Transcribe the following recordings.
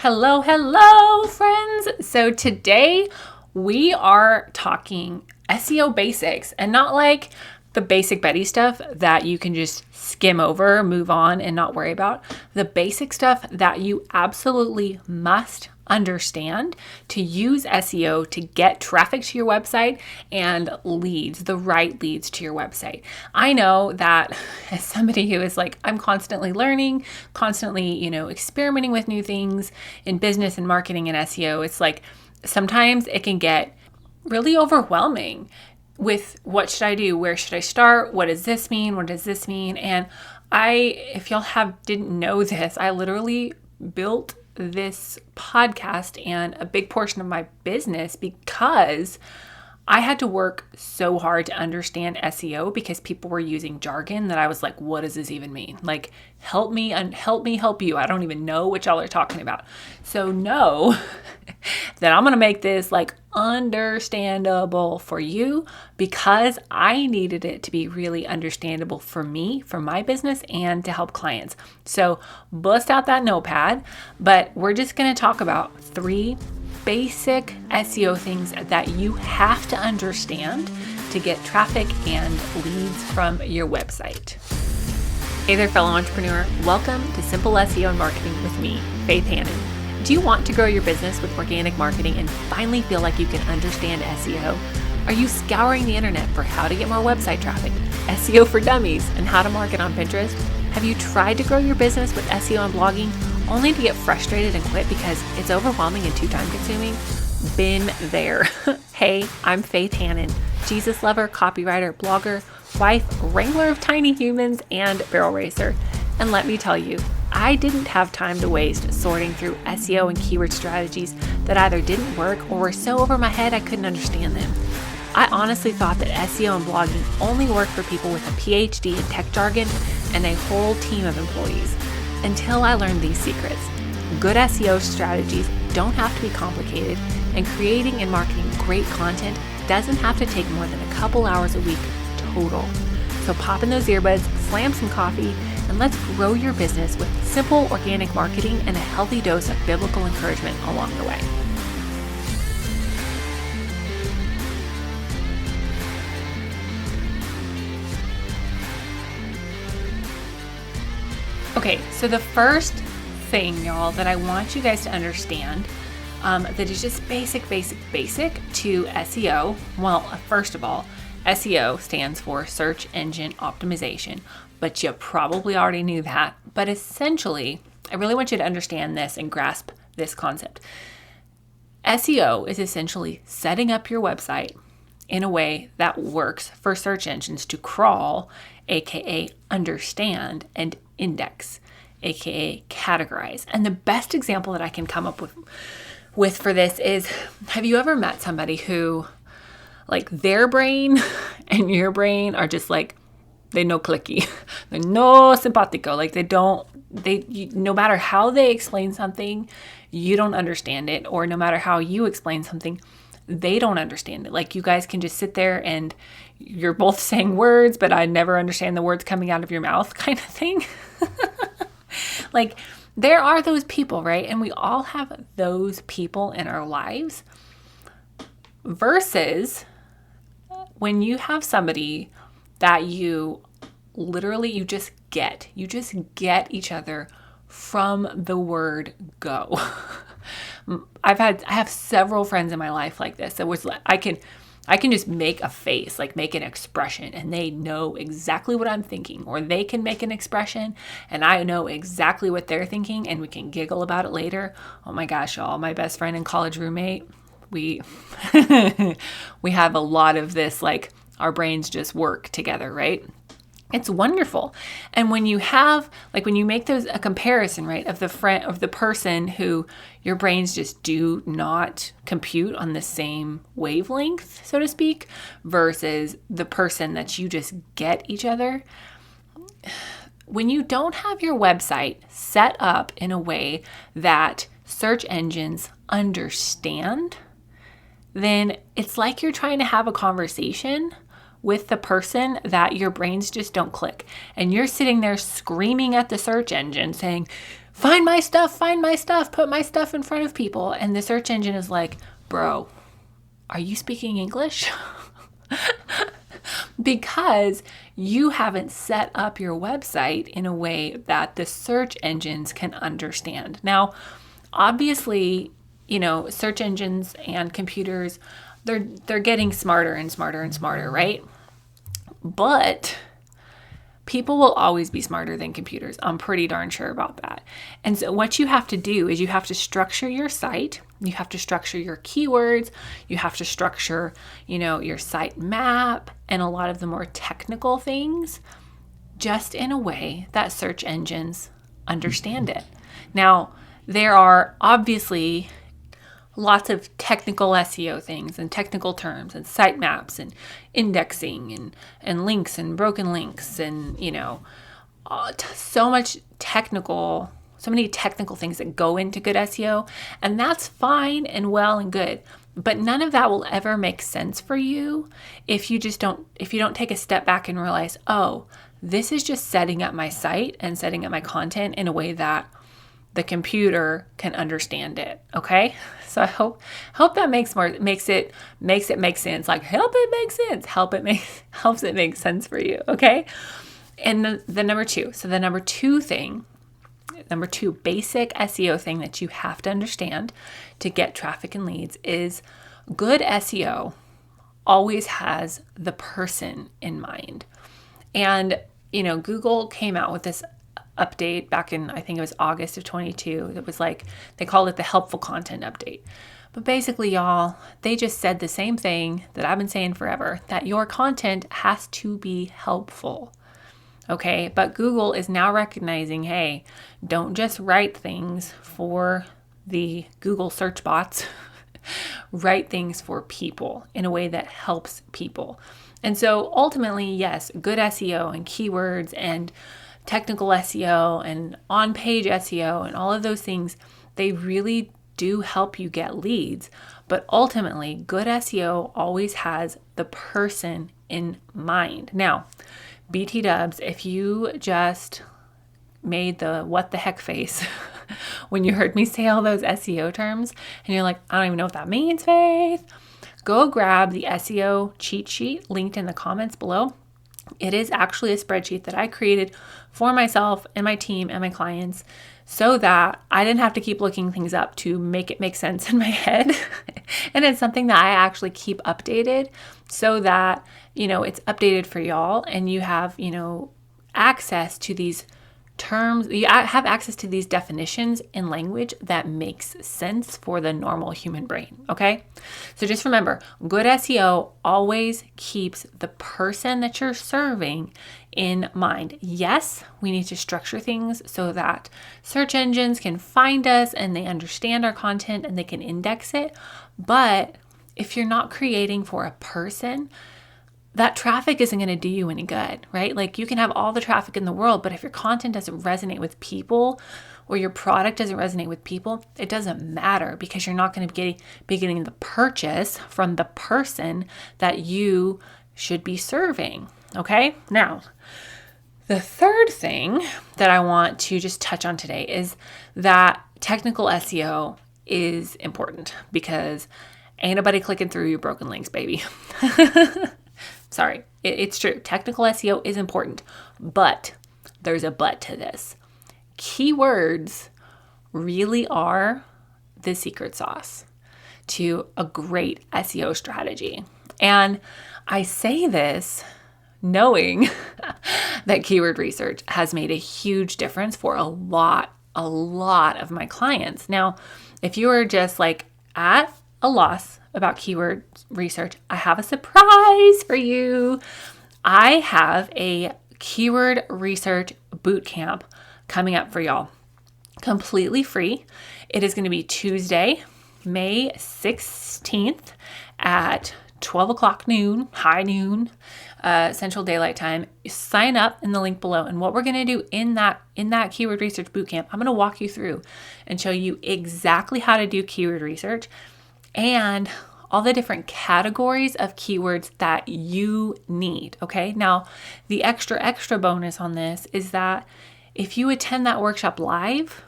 Hello, friends. So today we are talking SEO basics, and not like the basic Betty stuff that you can just skim over, move on, and not worry about. The basic stuff that you absolutely must understand to use SEO to get traffic to your website and leads, the right leads to your website. I know that as somebody who is like, I'm constantly learning, constantly, experimenting with new things in business and marketing and SEO, it's like sometimes it can get really overwhelming with what should I do? Where should I start? What does this mean? What does this mean? And if y'all didn't know this, I literally built this podcast and a big portion of my business because I had to work so hard to understand SEO because people were using jargon that I was like, what does this even mean? Like, help me help you. I don't even know what y'all are talking about. So know that I'm going to make this like understandable for you because I needed it to be really understandable for me, for my business, and to help clients. So bust out that notepad, but we're just going to talk about 3 basic SEO things that you have to understand to get traffic and leads from your website. Hey there, fellow entrepreneur. Welcome to Simple SEO and Marketing with me, Faith Hannon. Do you want to grow your business with organic marketing and finally feel like you can understand SEO? Are you scouring the internet for how to get more website traffic, SEO for dummies, and how to market on Pinterest? Have you tried to grow your business with SEO and blogging only to get frustrated and quit because it's overwhelming and too time consuming? Been there. Hey, I'm Faith Hannon, Jesus lover, copywriter, blogger, wife, wrangler of tiny humans, and barrel racer. And let me tell you, I didn't have time to waste sorting through SEO and keyword strategies that either didn't work or were so over my head I couldn't understand them. I honestly thought that SEO and blogging only worked for people with a PhD in tech jargon and a whole team of employees. Until I learned these secrets. Good SEO strategies don't have to be complicated, and creating and marketing great content doesn't have to take more than a couple hours a week total. So pop in those earbuds, slam some coffee, and let's grow your business with simple organic marketing and a healthy dose of biblical encouragement along the way. Okay, so the first thing, y'all, that I want you guys to understand that is just basic to SEO. Well, first of all, SEO stands for search engine optimization, but you probably already knew that. But essentially, I really want you to understand this and grasp this concept. SEO is essentially setting up your website in a way that works for search engines to crawl, aka understand, and index, aka categorize. And the best example that I can come up with for this is, have you ever met somebody who, like, their brain and your brain are just like, they're no clicky, they're no simpatico, like no matter how they explain something, you don't understand it, or no matter how you explain something, they don't understand it. Like, you guys can just sit there and you're both saying words, but I never understand the words coming out of your mouth kind of thing. Like, there are those people, right? And we all have those people in our lives versus when you have somebody that you just get each other from the word go. I have several friends in my life like this. It was I can just make a face, like make an expression, and they know exactly what I'm thinking, or they can make an expression and I know exactly what they're thinking, and we can giggle about it later. Oh my gosh, y'all, my best friend and college roommate, we we have a lot of this, like our brains just work together, right? It's wonderful. And when you have, like, when you make a comparison, right, of the person who your brains just do not compute on the same wavelength, so to speak, versus the person that you just get each other. When you don't have your website set up in a way that search engines understand, then it's like you're trying to have a conversation with the person that your brains just don't click. And you're sitting there screaming at the search engine saying, find my stuff, put my stuff in front of people. And the search engine is like, bro, are you speaking English? Because you haven't set up your website in a way that the search engines can understand. Now, obviously, search engines and computers, they're getting smarter and smarter and smarter, right? But people will always be smarter than computers. I'm pretty darn sure about that. And so what you have to do is you have to structure your site. You have to structure your keywords. You have to structure, your site map and a lot of the more technical things just in a way that search engines understand it. Now, there are obviously lots of technical SEO things and technical terms and site maps and indexing and links and broken links and, so many technical things that go into good SEO. And that's fine and well and good. But none of that will ever make sense for you if you don't take a step back and realize, oh, this is just setting up my site and setting up my content in a way that the computer can understand it. Okay. So I hope that makes it make sense. Like helps it make sense for you. Okay. And the number two basic SEO thing that you have to understand to get traffic and leads is good SEO always has the person in mind. And, Google came out with this update back in, I think it was August of 22. It was like, they called it the helpful content update. But basically, y'all, they just said the same thing that I've been saying forever, that your content has to be helpful. Okay, but Google is now recognizing, hey, don't just write things for the Google search bots. Write things for people in a way that helps people. And so ultimately, yes, good SEO and keywords and technical SEO and on-page SEO and all of those things, they really do help you get leads. But ultimately, good SEO always has the person in mind. Now, BT dubs, if you just made the what the heck face when you heard me say all those SEO terms and you're like, I don't even know what that means, Faith, go grab the SEO cheat sheet linked in the comments below. It is actually a spreadsheet that I created for myself and my team and my clients so that I didn't have to keep looking things up to make it make sense in my head. And it's something that I actually keep updated so that, it's updated for y'all and you have, access to these terms, you have access to these definitions in language that makes sense for the normal human brain, okay? So just remember, good SEO always keeps the person that you're serving in mind. Yes, we need to structure things so that search engines can find us and they understand our content and they can index it. But if you're not creating for a person, that traffic isn't going to do you any good, right? Like you can have all the traffic in the world, but if your content doesn't resonate with people or your product doesn't resonate with people, it doesn't matter because you're not going to be getting the purchase from the person that you should be serving, okay? Now, the third thing that I want to just touch on today is that technical SEO is important because ain't nobody clicking through your broken links, baby. Sorry, it's true. Technical SEO is important, but there's a but to this. Keywords really are the secret sauce to a great SEO strategy. And I say this knowing that keyword research has made a huge difference for a lot of my clients. Now, if you are just like at a loss about keyword research, I have a surprise for you. I have a keyword research bootcamp coming up for y'all, completely free. It is going to be Tuesday, May 16th at 12 o'clock noon, high noon, Central Daylight Time. Sign up in the link below. And what we're going to do in that keyword research bootcamp, I'm going to walk you through and show you exactly how to do keyword research and all the different categories of keywords that you need, okay? Now, the extra bonus on this is that if you attend that workshop live,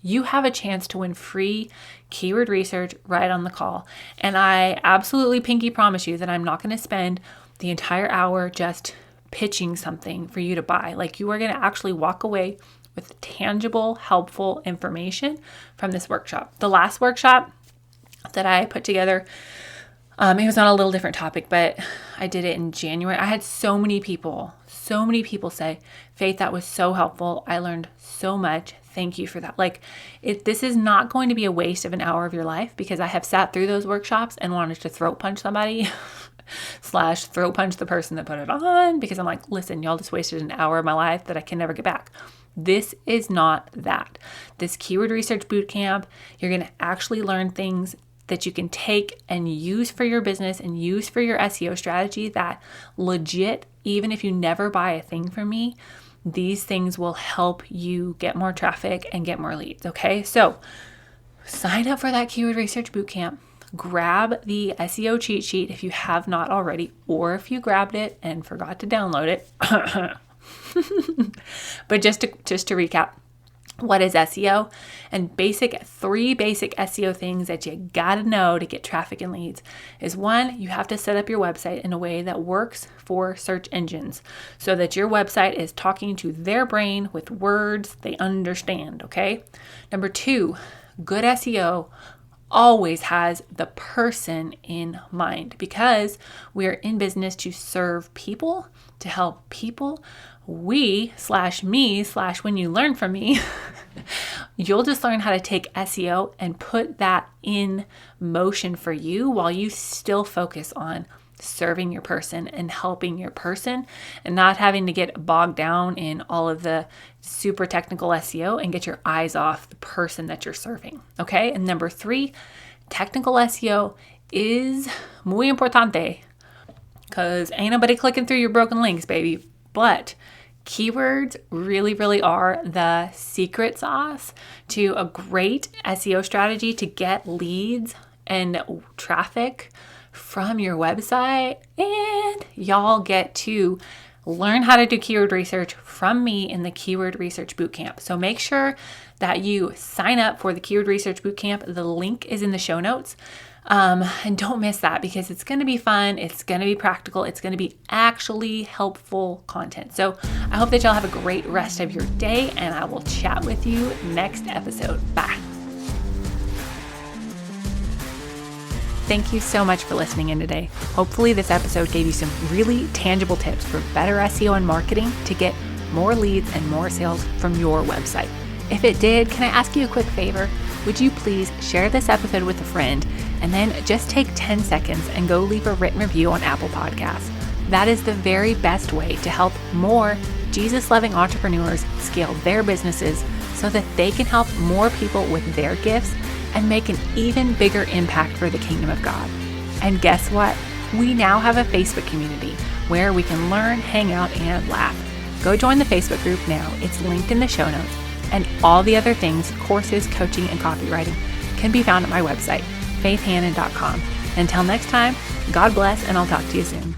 you have a chance to win free keyword research right on the call. And I absolutely pinky promise you that I'm not going to spend the entire hour just pitching something for you to buy. Like, you are going to actually walk away with tangible, helpful information from this workshop. The last workshop that I put together, it was on a little different topic, but I did it in January. I had so many people say, Faith, that was so helpful. I learned so much. Thank you for that. Like, this is not going to be a waste of an hour of your life, because I have sat through those workshops and wanted to throat punch somebody / throat punch the person that put it on, because I'm like, listen, y'all just wasted an hour of my life that I can never get back. This is not that. This keyword research bootcamp, you're going to actually learn things that you can take and use for your business and use for your SEO strategy that legit, even if you never buy a thing from me, these things will help you get more traffic and get more leads. Okay. So sign up for that keyword research bootcamp. Grab the SEO cheat sheet if you have not already, or if you grabbed it and forgot to download it. But just to recap, what is SEO? And three basic SEO things that you gotta know to get traffic and leads is: one, you have to set up your website in a way that works for search engines so that your website is talking to their brain with words they understand, okay? Number two, good SEO always has the person in mind, because we are in business to serve people, to help people. When you learn from me, you'll just learn how to take SEO and put that in motion for you while you still focus on serving your person and helping your person, and not having to get bogged down in all of the super technical SEO, and get your eyes off the person that you're serving. Okay. And number three, technical SEO is muy importante, because ain't nobody clicking through your broken links, baby. But keywords really, really are the secret sauce to a great SEO strategy to get leads and traffic from your website. And y'all get to learn how to do keyword research from me in the Keyword Research Bootcamp. So make sure that you sign up for the Keyword Research Bootcamp. The link is in the show notes. And don't miss that, because it's going to be fun. It's going to be practical. It's going to be actually helpful content. So I hope that y'all have a great rest of your day, and I will chat with you next episode. Bye. Thank you so much for listening in today. Hopefully this episode gave you some really tangible tips for better SEO and marketing to get more leads and more sales from your website. If it did, can I ask you a quick favor? Would you please share this episode with a friend, and then just take 10 seconds and go leave a written review on Apple Podcasts. That is the very best way to help more Jesus-loving entrepreneurs scale their businesses so that they can help more people with their gifts and make an even bigger impact for the kingdom of God. And guess what? We now have a Facebook community where we can learn, hang out, and laugh. Go join the Facebook group now. It's linked in the show notes. And all the other things, courses, coaching, and copywriting, can be found at my website, faithhannon.com. Until next time, God bless, and I'll talk to you soon.